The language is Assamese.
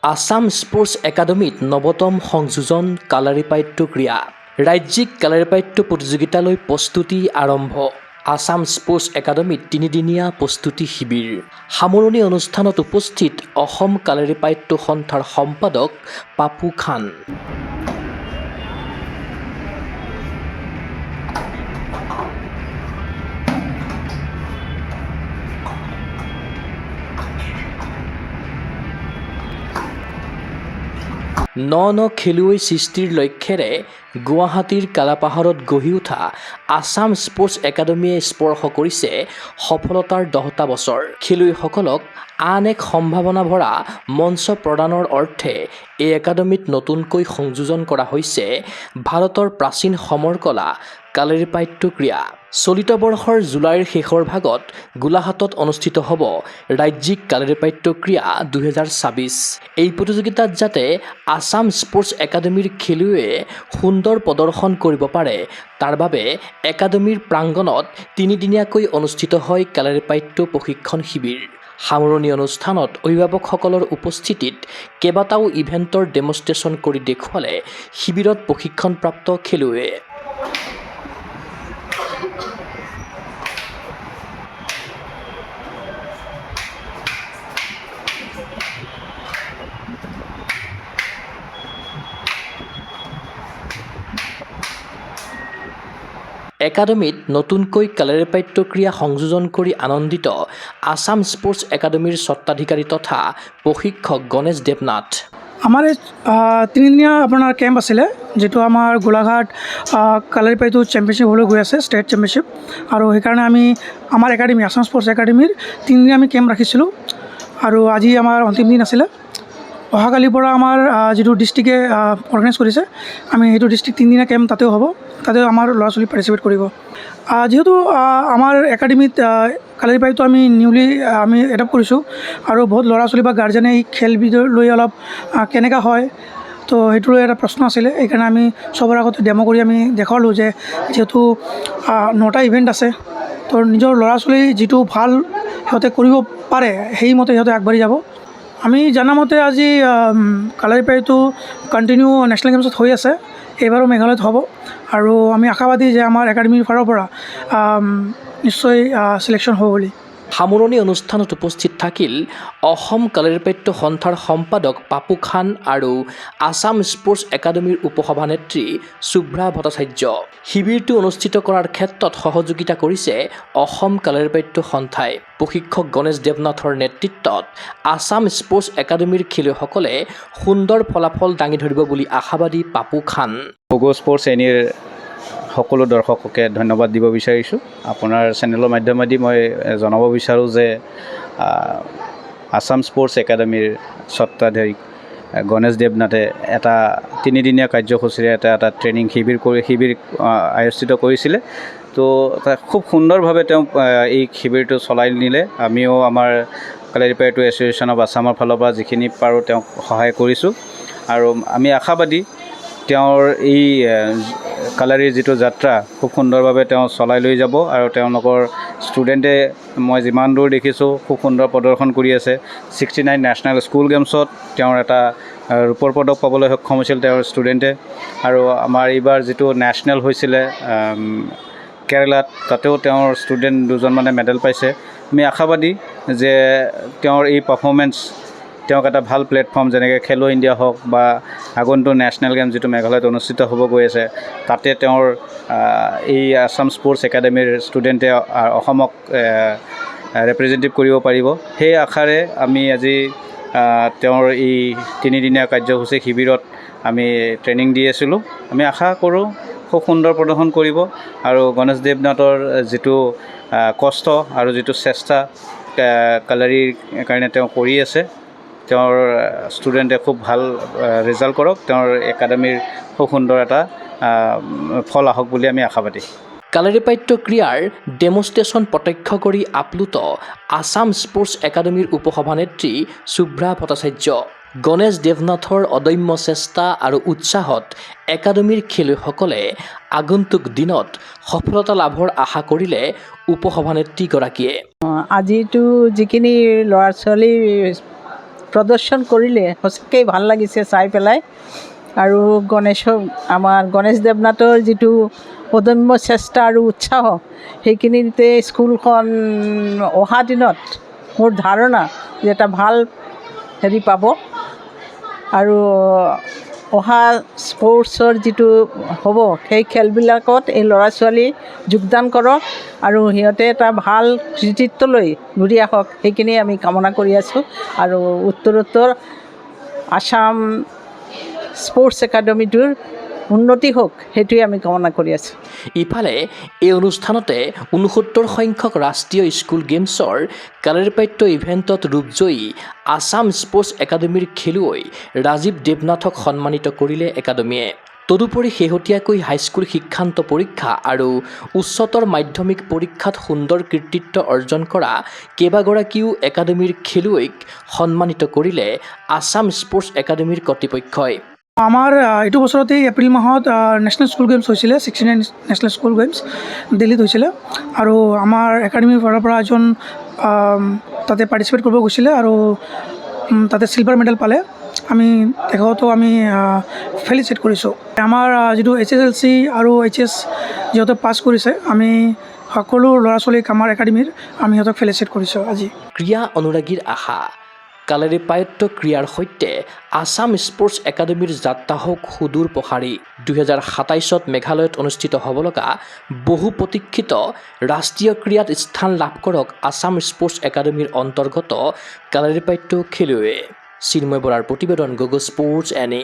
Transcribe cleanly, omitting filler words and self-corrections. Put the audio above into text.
আসাম স্পোৰ্টস একাডেমীত নৱতম সংযোজন কালাৰিপায়ট্টু ক্ৰীড়া ৰাজ্যিক কালাৰিপায়ট্টু প্ৰতিযোগিতালৈ প্ৰস্তুতি আৰম্ভ। আসাম স্পোৰ্টস একাডেমীত তিনিদিনীয়া প্ৰস্তুতি শিবিৰ। সামৰণি অনুষ্ঠানত উপস্থিত অসম কালাৰিপায়ট্টু সন্থাৰ সম্পাদক পাপু খান। ন খেলুৱৈ সৃষ্টিৰ লক্ষ্যৰে গুৱাহাটীৰ কালাপাহাৰত গঢ়ি উঠা আসাম স্পোৰ্টস একাডেমীয়ে স্পৰ্শ কৰিছে সফলতাৰ 10টা বছৰ। খেলুৱৈসকলক আন এক সম্ভাৱনা ভৰা মঞ্চ প্ৰদানৰ অৰ্থে এই একাডেমীত নতুনকৈ সংযোজন কৰা হৈছে ভাৰতৰ প্ৰাচীন সমৰ কলা কালাৰিপায়ট্টু ক্ৰীড়া। চলিত বৰ্ষৰ জুলাইৰ শেষৰ ভাগত গোলাঘাটত অনুষ্ঠিত হ'ব ৰাজ্যিক কালাৰিপায়ট্টু ক্ৰীড়া 2026। এই প্ৰতিযোগিতাত যাতে আসাম স্পোৰ্টস একাডেমীৰ খেলুৱৈয়ে সুন্দৰ প্ৰদৰ্শন কৰিব পাৰে তাৰ বাবে একাডেমীৰ প্ৰাংগণত তিনিদিনীয়াকৈ অনুষ্ঠিত হয় কালাৰিপায়ট্টু প্ৰশিক্ষণ শিবিৰ। সামৰণি অনুষ্ঠানত অভিভাৱকসকলৰ উপস্থিতিত কেইবাটাও ইভেণ্টৰ ডেমনষ্ট্ৰেশ্যন কৰি দেখুৱালে শিবিৰত প্ৰশিক্ষণপ্ৰাপ্ত খেলুৱৈয়ে। একাডেমীত নতুনকৈ কালাৰিপায়ট্টু ক্ৰীড়া সংযোজন কৰি আনন্দিত আসাম স্পোৰ্টস একাডেমীৰ স্বত্বাধিকাৰী তথা প্ৰশিক্ষক গণেশ দেৱনাথ। আমাৰ এই তিনিদিনীয়া আপোনাৰ কেম্প আছিলে, যিটো আমাৰ গোলাঘাট কালাৰিপায়ট্টু চেম্পিয়নশ্বিপ হ'বলৈ গৈ আছে, ষ্টেট চেম্পিয়নশ্বিপ। আৰু সেইকাৰণে আমি আমাৰ একাডেমী আসাম স্পোৰ্টস একাডেমীৰ তিনিদিনীয়া আমি কেম্প ৰাখিছিলোঁ আৰু আজি আমাৰ অন্তিম দিন আছিলে। অহাকালিৰ পৰা আমাৰ যিটো ডিষ্ট্ৰিক্টে অৰ্গেনাইজ কৰিছে, আমি সেইটো ডিষ্ট্ৰিক্ট তিনিদিনীয়া কেম্প তাতেও হ'ব, তাতেও আমাৰ ল'ৰা ছোৱালী পাৰ্টিচিপেট কৰিব। যিহেতু আমাৰ একাডেমীত কালাৰিপায়ট্টু আমি নিউলি আমি এডপ্ট কৰিছোঁ আৰু বহুত ল'ৰা ছোৱালী বা গাৰ্জেনে এই খেলবিধ লৈ অলপ কেনেকুৱা হয়, তো সেইটো লৈ এটা প্ৰশ্ন আছিলে। সেইকাৰণে আমি চবৰ আগতে ডেম' কৰি আমি দেখুৱালোঁ যে যিহেতু 9টা ইভেণ্ট আছে, তো নিজৰ ল'ৰা ছোৱালী যিটো ভাল সিহঁতে কৰিব পাৰে সেইমতে সিহঁতে আগবাঢ়ি যাব। আমি জানামতে আজি কালাৰিপায়ট্টু কণ্টিনিউ নেশ্যনেল গেমছত হৈ আছে, এইবাৰো মেঘালয়ত হ'ব আৰু আমি আশাবাদী যে আমাৰ একাডেমীৰ ফালৰ পৰা নিশ্চয় চিলেকশ্যন হ'ব বুলি। সামৰণি অনুষ্ঠানত উপস্থিত থাকিল অসম কালাৰিপায়ট্টু সন্থাৰ সম্পাদক পাপু খান আৰু আসাম স্পোৰ্টস একাডেমীৰ উপসভানেত্ৰী শুভ্ৰা ভট্টাচাৰ্য। শিবিৰটো অনুষ্ঠিত কৰাৰ ক্ষেত্ৰত সহযোগিতা কৰিছে অসম কালাৰিপায়ট্টু সন্থাই। প্ৰশিক্ষক গণেশ দেৱনাথৰ নেতৃত্বত আসাম স্পোৰ্টস একাডেমীৰ খেলুৱৈসকলে সুন্দৰ ফলাফল দাঙি ধৰিব বুলি আশাবাদী পাপু খান। পগ' স্পৰ্টছ এনিৰ সকলো দৰ্শককে ধন্যবাদ দিব বিচাৰিছোঁ। আপোনাৰ চেনেলৰ মাধ্যমেদি মই জনাব বিচাৰোঁ যে আসাম স্পোৰ্টছ একাডেমীৰ স্বত্বাধিকাৰী গণেশ দেৱনাথে এটা তিনিদিনীয়া কাৰ্যসূচীৰে এটা ট্ৰেইনিং শিবিৰ আয়োজিত কৰিছিলে। তো খুব সুন্দৰভাৱে তেওঁ এই শিবিৰটো চলাই নিলে। আমিও আমাৰ কালাৰিপায়ট্টু এছ'চিয়েশ্যন অফ আছামৰ ফালৰ পৰা যিখিনি পাৰোঁ তেওঁক সহায় কৰিছোঁ আৰু আমি আশাবাদী তেওঁৰ এই কালাৰীৰ যিটো যাত্ৰা খুব সুন্দৰভাৱে তেওঁ চলাই লৈ যাব আৰু তেওঁলোকৰ ষ্টুডেণ্টে মই যিমান দূৰ দেখিছোঁ খুব সুন্দৰ প্ৰদৰ্শন কৰি আছে। 69 নেশ্যনেল স্কুল গেমছত তেওঁৰ এটা ৰূপৰ পদক পাবলৈ সক্ষম হৈছিল তেওঁৰ ষ্টুডেণ্টে। আৰু আমাৰ এইবাৰ যিটো নেশ্যনেল হৈছিলে কেৰেলাত, তাতেও তেওঁৰ ষ্টুডেণ্ট দুজনমানে মেডেল পাইছে। আমি আশাবাদী যে তেওঁৰ এই পাৰফৰ্মেঞ্চ তেওঁক এটা ভাল প্লেটফৰ্ম যেনেকৈ খেলো ইণ্ডিয়া হওক বা আগন্তুক নেশ্যনেল গেম যিটো মেঘালয়ত অনুষ্ঠিত হ'ব গৈ আছে, তাতে তেওঁৰ এই আসাম স্পোৰ্টছ একাডেমীৰ ষ্টুডেণ্টে অসমক ৰিপ্ৰেজেণ্টেটিভ কৰিব পাৰিব। সেই আশাৰে আমি আজি তেওঁৰ এই তিনিদিনীয়া কাৰ্যসূচী শিবিৰত আমি ট্ৰেইনিং দি আছিলোঁ। আমি আশা কৰোঁ খুব সুন্দৰ প্ৰদৰ্শন কৰিব আৰু গণেশ দেৱনাথৰ যিটো কষ্ট আৰু যিটো চেষ্টা কালাৰীৰ কাৰণে তেওঁ কৰি আছে, তেওঁৰ ষ্টুডেণ্টে খুব ভাল ৰিজাল্ট কৰক, তেওঁৰ একাডেমীৰ খুব সুন্দৰ এটা ফল আহক বুলি আমি আশাবাদী। কালাৰিপায়ট্টু ক্ৰীড়াৰ ডেমনষ্ট্ৰেশ্যন প্ৰত্যক্ষ কৰি আপ্লুত আসাম স্পোৰ্টস একাডেমীৰ উপসভানেত্ৰী শুভ্ৰা ভট্টাচাৰ্য। গণেশ দেৱনাথৰ অদম্য চেষ্টা আৰু উৎসাহত একাডেমীৰ খেলুৱৈসকলে আগন্তুক দিনত সফলতা লাভৰ আশা কৰিলে উপসভানেত্ৰীগৰাকীয়ে। আজিতো যিখিনি ল'ৰা ছোৱালী প্ৰদৰ্শন কৰিলে সঁচাকৈ ভাল লাগিছে চাই পেলাই। আৰু আমাৰ গণেশ দেৱনাথৰ যিটো অদম্য চেষ্টা আৰু উৎসাহ, সেইখিনিতে স্কুলখন অহা দিনত মোৰ ধাৰণা যে এটা ভাল হেৰি পাব। আৰু অহা স্পৰ্টছৰ যিটো হ'ব সেই খেলবিলাকত এই ল'ৰা ছোৱালী যোগদান কৰক আৰু সিহঁতে এটা ভাল কৃতিত্বলৈ ঘূৰি আহক, সেইখিনি আমি কামনা কৰি আছোঁ। আৰু উত্তৰোত্তৰ আসাম স্পৰ্টছ একাডেমীটোৰ উন্নতি হোক, সেইটোৱে আমি কামনা কৰি আছোঁ। ইফালে এই অনুষ্ঠানতে 69 সংখ্যক ৰাষ্ট্ৰীয় স্কুল গেমছৰ কালাৰীপাট্য ইভেণ্টত ৰূপজয়ী আসাম স্পৰ্টছ একাডেমীৰ খেলুৱৈ ৰাজীৱ দেৱনাথক সন্মানিত কৰিলে একাডেমীয়ে। তদুপৰি শেহতীয়াকৈ হাইস্কুল শিক্ষান্ত পৰীক্ষা আৰু উচ্চতৰ মাধ্যমিক পৰীক্ষাত সুন্দৰ কৃতিত্ব অৰ্জন কৰা কেইবাগৰাকীও একাডেমীৰ খেলুৱৈক সন্মানিত কৰিলে আসাম স্পৰ্টছ একাডেমীৰ কৰ্তৃপক্ষই। আমাৰ এইটো বছৰতেই এপ্ৰিল মাহত নেশ্যনেল স্কুল গেমছ হৈছিলে, 69 নেশ্যনেল স্কুল গেমছ দিল্লীত হৈছিলে। আৰু আমাৰ একাডেমীৰ ফালৰ পৰা এজন তাতে পাৰ্টিচিপেট কৰিব গৈছিলে আৰু তাতে চিলভাৰ মেডেল পালে। আমি তেখেতক আমি ফেলিচিট কৰিছোঁ। আমাৰ যিটো HSLC আৰু HS যিহেতু পাছ কৰিছে, আমি সকলো ল'ৰা ছোৱালীক আমাৰ একাডেমীৰ আমি সিহঁতক ফেলিচিট কৰিছোঁ আজি। ক্ৰীড়া অনুৰাগীৰ আশা, কালাৰীপাট্য ক্ৰীড়াৰ সৈতে আসাম স্পৰ্টছ একাডেমীৰ যাত্ৰা হওক সুদূৰ প্ৰসাৰী। 2027 মেঘালয়ত অনুষ্ঠিত হ'ব লগা বহু প্ৰতীক্ষিত ৰাষ্ট্ৰীয় ক্ৰীড়াত স্থান লাভ কৰক আসাম স্পৰ্টছ একাডেমীৰ অন্তৰ্গত কালাৰীপাট্য খেলুৱৈয়ে। চিন্ময় বৰাৰ প্ৰতিবেদন, গগো স্পৰ্টছ এনে।